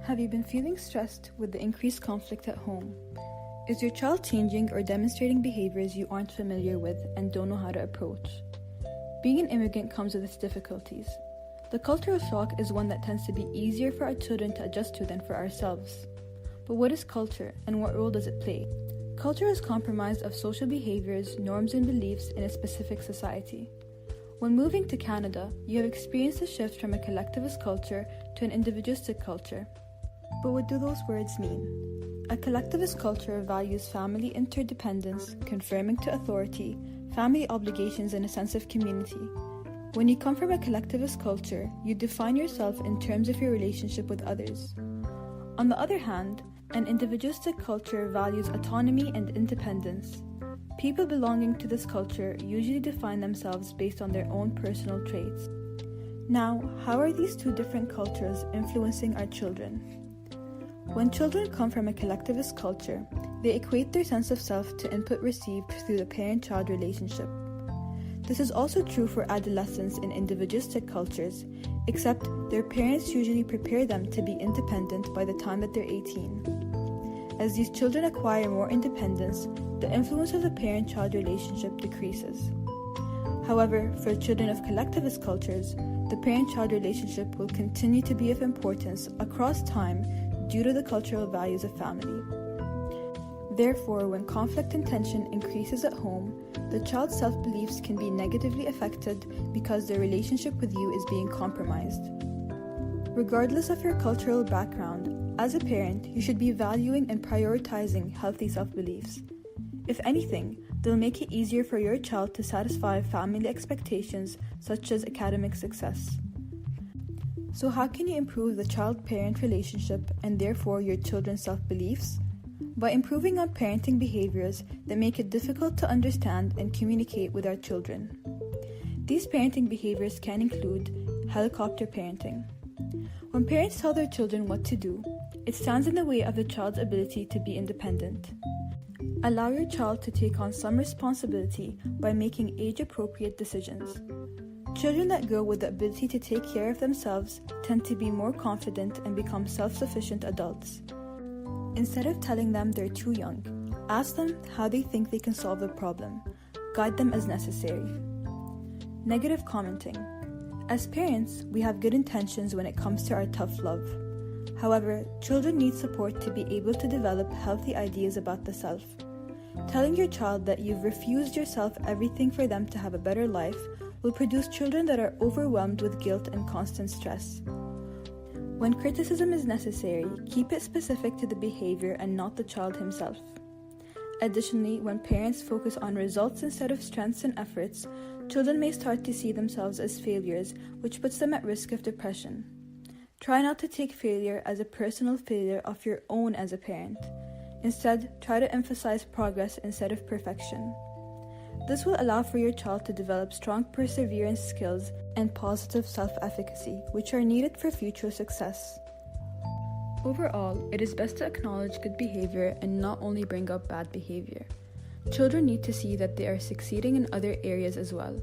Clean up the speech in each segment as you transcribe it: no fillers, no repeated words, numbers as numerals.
Have you been feeling stressed with the increased conflict at home? Is your child changing or demonstrating behaviors you aren't familiar with and don't know how to approach? Being an immigrant comes with its difficulties. The cultural shock is one that tends to be easier for our children to adjust to than for ourselves. But what is culture and what role does it play? Culture is comprised of social behaviors, norms, and beliefs in a specific society. When moving to Canada, you have experienced a shift from a collectivist culture to an individualistic culture. But what do those words mean? A collectivist culture values family interdependence, conforming to authority, family obligations, and a sense of community. When you come from a collectivist culture, you define yourself in terms of your relationship with others. On the other hand, an individualistic culture values autonomy and independence. People belonging to this culture usually define themselves based on their own personal traits. Now, how are these two different cultures influencing our children? When children come from a collectivist culture, they equate their sense of self to input received through the parent-child relationship. This is also true for adolescents in individualistic cultures, except their parents usually prepare them to be independent by the time that they're 18. As these children acquire more independence, the influence of the parent-child relationship decreases. However, for children of collectivist cultures, the parent-child relationship will continue to be of importance across time due to the cultural values of family. Therefore, when conflict and tension increases at home, the child's self-beliefs can be negatively affected because their relationship with you is being compromised. Regardless of your cultural background, as a parent, you should be valuing and prioritizing healthy self-beliefs. If anything, they'll make it easier for your child to satisfy family expectations such as academic success. So how can you improve the child-parent relationship and therefore your children's self-beliefs? By improving on parenting behaviors that make it difficult to understand and communicate with our children. These parenting behaviors can include helicopter parenting. When parents tell their children what to do, it stands in the way of the child's ability to be independent. Allow your child to take on some responsibility by making age-appropriate decisions. Children that grow with the ability to take care of themselves tend to be more confident and become self-sufficient adults. Instead of telling them they're too young, ask them how they think they can solve the problem. Guide them as necessary. Negative commenting. As parents, we have good intentions when it comes to our tough love. However, children need support to be able to develop healthy ideas about the self. Telling your child that you've refused yourself everything for them to have a better life will produce children that are overwhelmed with guilt and constant stress. When criticism is necessary, keep it specific to the behavior and not the child himself. Additionally, when parents focus on results instead of strengths and efforts, children may start to see themselves as failures, which puts them at risk of depression. Try not to take failure as a personal failure of your own as a parent. Instead, try to emphasize progress instead of perfection. This will allow for your child to develop strong perseverance skills and positive self-efficacy, which are needed for future success. Overall, it is best to acknowledge good behavior and not only bring up bad behavior. Children need to see that they are succeeding in other areas as well.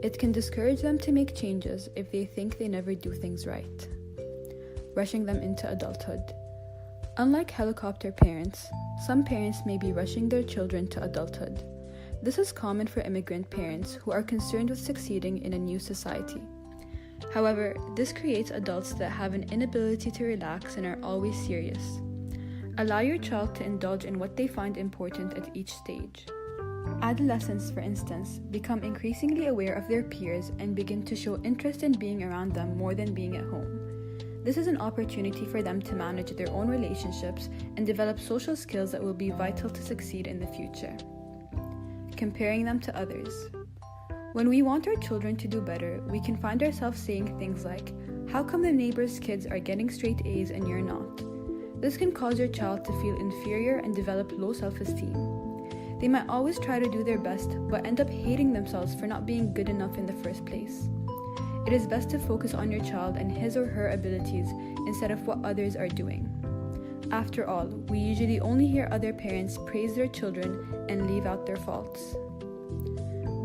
It can discourage them to make changes if they think they never do things right. Rushing them into adulthood. Unlike helicopter parents, some parents may be rushing their children to adulthood. This is common for immigrant parents who are concerned with succeeding in a new society. However, this creates adults that have an inability to relax and are always serious. Allow your child to indulge in what they find important at each stage. Adolescents, for instance, become increasingly aware of their peers and begin to show interest in being around them more than being at home. This is an opportunity for them to manage their own relationships and develop social skills that will be vital to succeed in the future. Comparing them to others. When we want our children to do better, we can find ourselves saying things like, "How come the neighbor's kids are getting straight A's and you're not?" This can cause your child to feel inferior and develop low self-esteem. They might always try to do their best, but end up hating themselves for not being good enough in the first place. It is best to focus on your child and his or her abilities instead of what others are doing. After all, we usually only hear other parents praise their children and leave out their faults.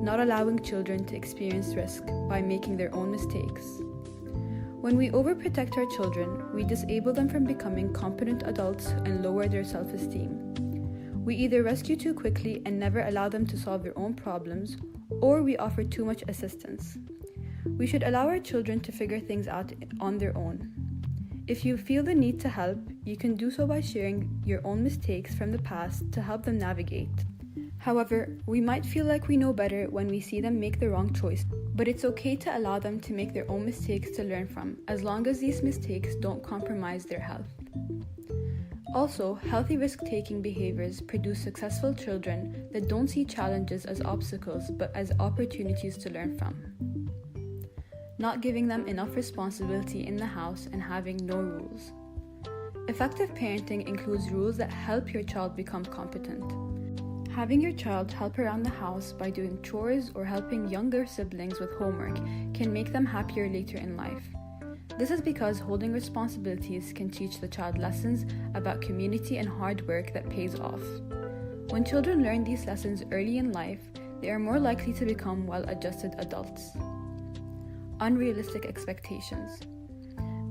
Not allowing children to experience risk by making their own mistakes. When we overprotect our children, we disable them from becoming competent adults and lower their self-esteem. We either rescue too quickly and never allow them to solve their own problems, or we offer too much assistance. We should allow our children to figure things out on their own. If you feel the need to help, you can do so by sharing your own mistakes from the past to help them navigate. However, we might feel like we know better when we see them make the wrong choice, but it's okay to allow them to make their own mistakes to learn from, as long as these mistakes don't compromise their health. Also, healthy risk-taking behaviors produce successful children that don't see challenges as obstacles but as opportunities to learn from. Not giving them enough responsibility in the house and having no rules. Effective parenting includes rules that help your child become competent. Having your child help around the house by doing chores or helping younger siblings with homework can make them happier later in life. This is because holding responsibilities can teach the child lessons about community and hard work that pays off. When children learn these lessons early in life, they are more likely to become well-adjusted adults. Unrealistic expectations.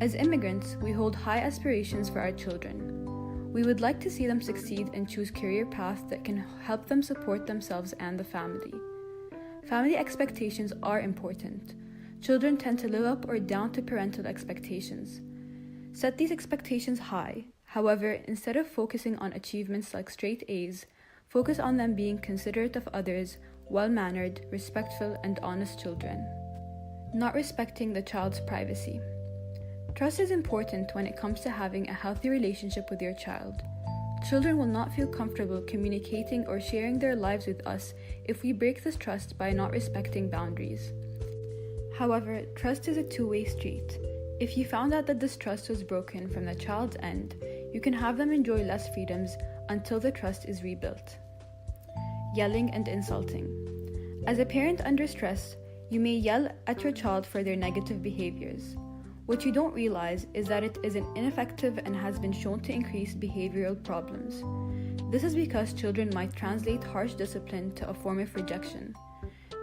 As immigrants, we hold high aspirations for our children. We would like to see them succeed and choose career paths that can help them support themselves and the family. Family expectations are important. Children tend to live up or down to parental expectations. Set these expectations high. However, instead of focusing on achievements like straight A's, focus on them being considerate of others, well-mannered, respectful, and honest children. Not respecting the child's privacy. Trust is important when it comes to having a healthy relationship with your child. Children will not feel comfortable communicating or sharing their lives with us if we break this trust by not respecting boundaries. However, trust is a two-way street. If you found out that this trust was broken from the child's end, you can have them enjoy less freedoms until the trust is rebuilt. Yelling and insulting. As a parent under stress, you may yell at your child for their negative behaviors. What you don't realize is that it is ineffective and has been shown to increase behavioral problems. This is because children might translate harsh discipline to a form of rejection.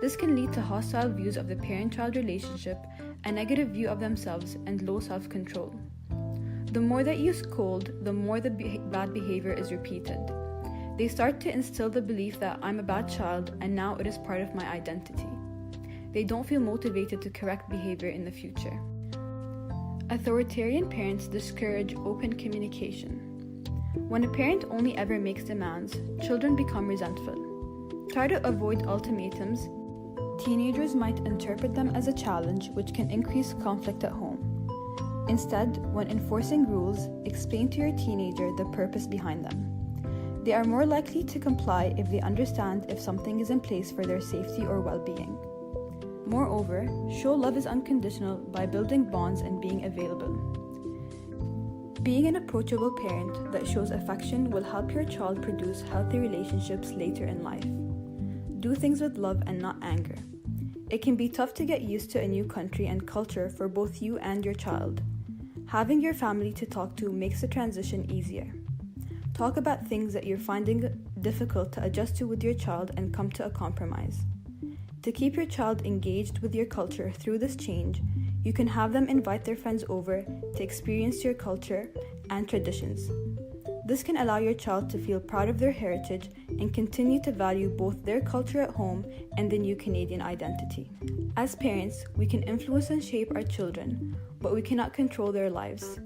This can lead to hostile views of the parent-child relationship, a negative view of themselves, and low self-control. The more that you scold, the more the bad behavior is repeated. They start to instill the belief that I'm a bad child and now it is part of my identity. They don't feel motivated to correct behavior in the future. Authoritarian parents discourage open communication. When a parent only ever makes demands, children become resentful. Try to avoid ultimatums. Teenagers might interpret them as a challenge, which can increase conflict at home. Instead, when enforcing rules, explain to your teenager the purpose behind them. They are more likely to comply if they understand if something is in place for their safety or well-being. Moreover, show love is unconditional by building bonds and being available. Being an approachable parent that shows affection will help your child produce healthy relationships later in life. Do things with love and not anger. It can be tough to get used to a new country and culture for both you and your child. Having your family to talk to makes the transition easier. Talk about things that you're finding difficult to adjust to with your child and come to a compromise. To keep your child engaged with your culture through this change, you can have them invite their friends over to experience your culture and traditions. This can allow your child to feel proud of their heritage and continue to value both their culture at home and the new Canadian identity. As parents, we can influence and shape our children, but we cannot control their lives.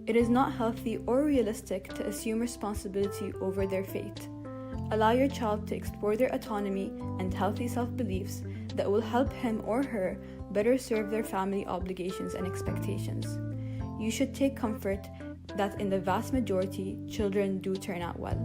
It is not healthy or realistic to assume responsibility over their fate. Allow your child to explore their autonomy and healthy self-beliefs that will help him or her better serve their family obligations and expectations. You should take comfort that in the vast majority, children do turn out well.